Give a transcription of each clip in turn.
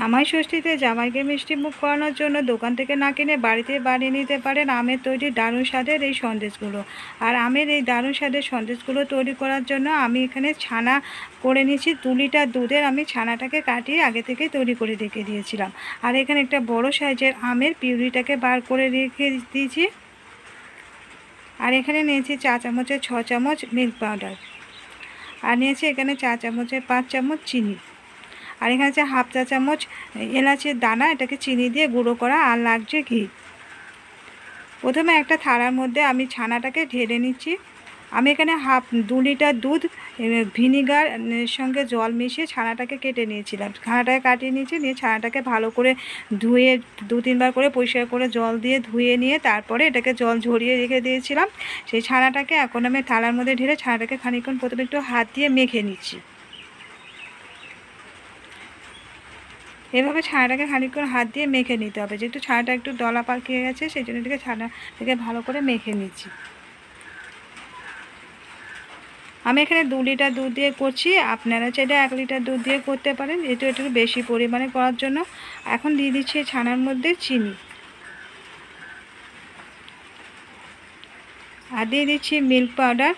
জামাই ষষ্ঠীতে জামাইকে মিষ্টি মুখ করানোর জন্য দোকান থেকে না কিনে বাড়িতে বানিয়ে নিতে পারেন আমের তৈরি দারুণ স্বাদের এই সন্দেশগুলো। আর আমের এই দারুণ স্বাদের সন্দেশগুলো তৈরি করার জন্য আমি এখানে ছানা করে নিয়েছি। 2 লিটার দুধের আমি ছানাটাকে কাটিয়ে আগে থেকে তৈরি করে রেখে দিয়েছিলাম। আর এখানে একটা বড় সাইজের আমের পিউরিটাকে বার করে রেখে দিয়েছি। আর এখানে নিয়েছি 4 চামচের 6 চামচ মিল্ক পাউডার, আর নিয়েছি এখানে 4 চামচের 5 চামচ চিনি, আর এখানে আছে হাফ চা চামচ এলাচের দানা, এটাকে চিনি দিয়ে গুঁড়ো করা, আর লাগছে ঘি। প্রথমে একটা থালার মধ্যে আমি ছানাটাকে ঢেলে নিচ্ছি। আমি এখানে 2 লিটার দুধ ভিনিগার সঙ্গে জল মিশিয়ে ছানাটাকে কেটে নিয়েছিলাম। ছানাটাকে কাটিয়ে নিয়েছি, নিয়ে ছানাটাকে ভালো করে ধুয়ে 2-3 বার করে পরিষ্কার করে জল দিয়ে ধুয়ে নিয়ে তারপরে এটাকে জল ঝরিয়ে রেখে দিয়েছিলাম। সেই ছানাটাকে এখন আমি থালার মধ্যে ঢেলে ছানাটাকে খানিকক্ষণ প্রথমে একটু হাত দিয়ে মেখে নিচ্ছি। এভাবে ছানাটাকে খানিকক্ষণ হাত দিয়ে মেখে নিতে হবে, যেহেতু ছানাটা একটু দলা পাকিয়ে গেছে সেই জন্য এটাকে ছানাটাকে ভালো করে মেখে নিচ্ছি। আমি এখানে 2 লিটার দুধ দিয়ে করছি, আপনারা চাইলে 1 লিটার দুধ দিয়ে করতে পারেন, যেহেতু একটু বেশি পরিমাণে করার জন্য। এখন দিয়ে দিচ্ছি ছানার মধ্যে চিনি, আর দিয়ে দিচ্ছি মিল্ক পাউডার,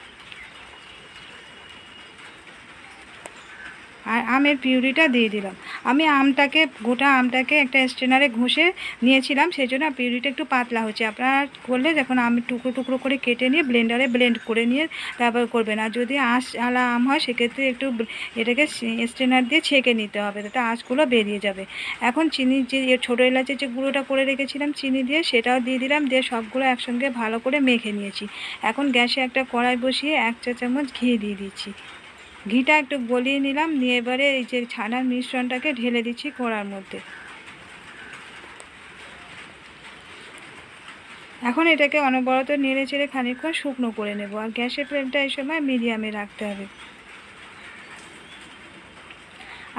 আর আমের পিউরিটা দিয়ে দিলাম। আমি গোটা আমটাকে একটা স্ট্রেনারে ঘষে নিয়েছিলাম, সেই জন্য পিউরিটা একটু পাতলা হচ্ছে। আপনারা করলে যখন আমের টুকরো টুকরো করে কেটে নিয়ে ব্লেন্ডারে ব্লেন্ড করে নিয়ে তারপর করবেন। আর যদি আঁশওয়ালা আম হয় সেক্ষেত্রে একটু এটাকে স্ট্রেনার দিয়ে ছেঁকে নিতে হবে, তাতে আঁশগুলো বেরিয়ে যাবে। এখন চিনি যে ছোটো এলাচের যে গুঁড়োটা করে রেখেছিলাম চিনি দিয়ে, সেটাও দিয়ে দিলাম, দিয়ে সবগুলো একসঙ্গে ভালো করে মেখে নিয়েছি। এখন গ্যাসে একটা কড়াই বসিয়ে 1 চা চামচ ঘি দিয়ে দিচ্ছি। ঘিটা একটু গলিয়ে নিলাম, নিয়ে এবারে এই যে ছানার মিশ্রণটাকে ঢেলে দিচ্ছি কড়ার মধ্যে। এখন এটাকে অনবরত নেড়ে চেড়ে খানিকক্ষণ শুকনো করে নেব, আর গ্যাসের ফ্লেমটা এই সময় মিডিয়ামে রাখতে হবে।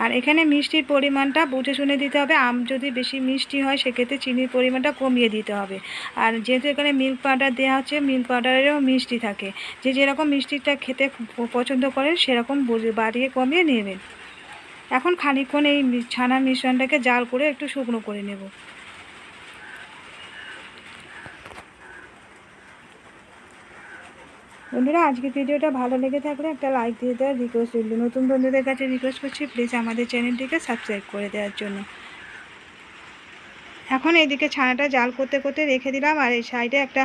আর এখানে মিষ্টির পরিমাণটা বুঝে শুনে দিতে হবে। আম যদি বেশি মিষ্টি হয় সেক্ষেত্রে চিনির পরিমাণটা কমিয়ে দিতে হবে। আর যেহেতু এখানে মিল্ক পাউডার দেওয়া হচ্ছে, মিল্ক পাউডারেরও মিষ্টি থাকে, যে যেরকম মিষ্টিটা খেতে পছন্দ করেন সেরকম বাড়িয়ে কমিয়ে নেবেন। এখন খানিকক্ষণ এই ছানার মিশ্রণটাকে জাল করে একটু শুকনো করে নেব। বন্ধুরা, আজকের ভিডিওটা ভালো লেগে থাকলে একটা লাইক দিয়ে দেওয়ার রিকোয়েস্ট রইল। নতুন বন্ধুদের কাছে রিকোয়েস্ট করছি প্লিজ আমাদের চ্যানেলটিকে সাবস্ক্রাইব করে দেওয়ার জন্য। এখন এইদিকে ছানাটা জাল করতে করতে রেখে দিলাম, আর এই সাইডে একটা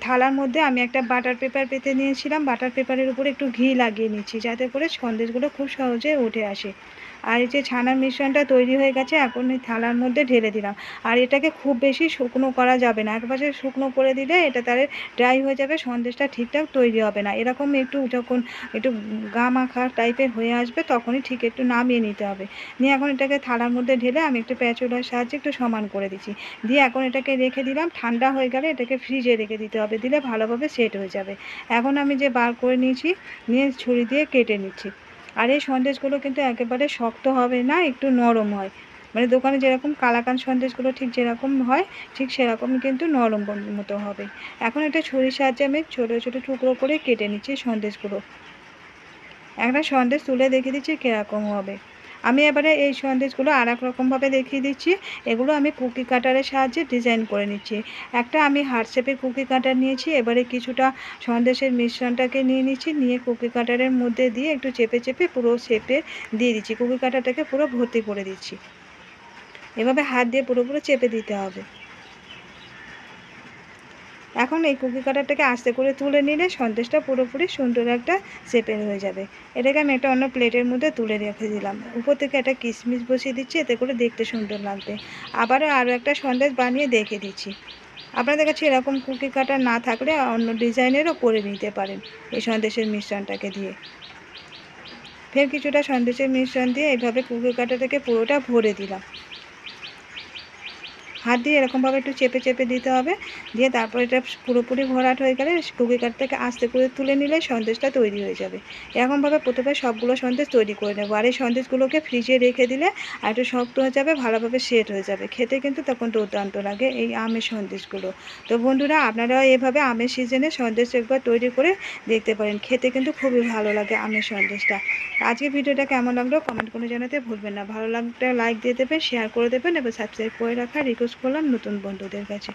থালার মধ্যে আমি একটা বাটার পেপার পেতে নিয়েছিলাম। বাটার পেপারের উপরে একটু ঘি লাগিয়ে নিচ্ছি, যাতে করে সন্দেশগুলো খুব সহজে উঠে আসে। আর এই যে ছানার মিশ্রণটা তৈরি হয়ে গেছে, এখন এই থালার মধ্যে ঢেলে দিলাম। আর এটাকে খুব বেশি শুকনো করা যাবে না, একপাশে শুকনো করে দিলে এটা তারে ড্রাই হয়ে যাবে, সন্দেশটা ঠিকঠাক তৈরি হবে না। এরকম একটু যখন একটু গা মাখা টাইপের হয়ে আসবে তখনই ঠিক একটু নামিয়ে নিতে হবে। নিয়ে এখন এটাকে থালার মধ্যে ঢেলে আমি একটু প্যাচুলার সাহায্যে একটু সমান করে দিচ্ছি। দিয়ে এখন এটাকে রেখে দিলাম, ঠান্ডা হয়ে গেলে এটাকে ফ্রিজে রেখে দিতে হবে, দিলে ভালোভাবে সেট হয়ে যাবে। এখন আমি যে বার করে নিয়েছি, নিয়ে ছুরি দিয়ে কেটে নিচ্ছি। আর এই সন্দেশগুলো কিন্তু একেবারে শক্ত হবে না, একটু নরম হয়, মানে দোকানে যেরকম কালাকান সন্দেশগুলো ঠিক যেরকম হয় ঠিক সেরকমই কিন্তু নরম মতো হবে। এখন এটা ছুরির সাহায্যে আমি ছোটো ছোটো টুকরো করে কেটে নিচ্ছি সন্দেশগুলো। একটা সন্দেশ তুলে দেখিয়ে দিচ্ছি কীরকম হবে। আমি এবারে এই সন্দেশগুলো আর এক রকমভাবে দেখিয়ে দিচ্ছি। এগুলো আমি কুকি কাটারের সাহায্যে ডিজাইন করে নিচ্ছি। একটা আমি হার্ট শেপের কুকি কাটার নিয়েছি, এবারে কিছুটা সন্দেশের মিশ্রণটাকে নিয়ে নিচ্ছি, নিয়ে কুকি কাটারের মধ্যে দিয়ে একটু চেপে চেপে পুরো শেপে দিয়ে দিচ্ছি, কুকি কাটারটাকে পুরো ভর্তি করে দিচ্ছি। এভাবে হাত দিয়ে পুরোপুরি চেপে দিতে হবে। এখন এই কুকি কাটারটাকে আস্তে করে তুলে নিলে সন্দেশটা পুরোপুরি সুন্দর একটা শেপের হয়ে যাবে। এটাকে আমি একটা অন্য প্লেটের মধ্যে তুলে রেখে দিলাম। উপর থেকে একটা কিশমিশ বসিয়ে দিচ্ছি, এতে করে দেখতে সুন্দর লাগবে। আরও একটা সন্দেশ বানিয়ে দেখে দিচ্ছি। আপনাদের কাছে এরকম কুকি কাটার না থাকলে অন্য ডিজাইনেরও করে নিতে পারেন এই সন্দেশের মিশ্রণটাকে দিয়ে। ফের কিছুটা সন্দেশের মিশ্রণ দিয়ে এইভাবে কুকি কাটাটাকে পুরোটা ভরে দিলাম। হাত দিয়ে এরকমভাবে একটু চেপে চেপে দিতে হবে। দিয়ে তারপর এটা পুরোপুরি ভরাট হয়ে গেলে কুকি কাঠ থেকে আস্তে করে তুলে নিলে সন্দেশটা তৈরি হয়ে যাবে। এরকমভাবে প্রথমে সবগুলো সন্দেশ তৈরি করে নেবো। আর এই সন্দেশগুলোকে ফ্রিজে রেখে দিলে আর একটু শক্ত হয়ে যাবে, ভালোভাবে সেট হয়ে যাবে। খেতে কিন্তু তখন দুর্দান্ত লাগে এই আমের সন্দেশগুলো। তো বন্ধুরা, আপনারাও এভাবে আমের সিজনে সন্দেশ একবার তৈরি করে দেখতে পারেন। খেতে কিন্তু খুবই ভালো লাগে আমের সন্দেশটা। আজকের ভিডিওটা কেমন লাগলো কমেন্ট করে জানাতে ভুলবেন না। ভালো লাগলে লাইক দিয়ে দেবেন, শেয়ার করে দেবেন এবং সাবস্ক্রাইব করে রাখার রিকোয়েস্ট করলাম নতুন বন্ধুদের কাছে।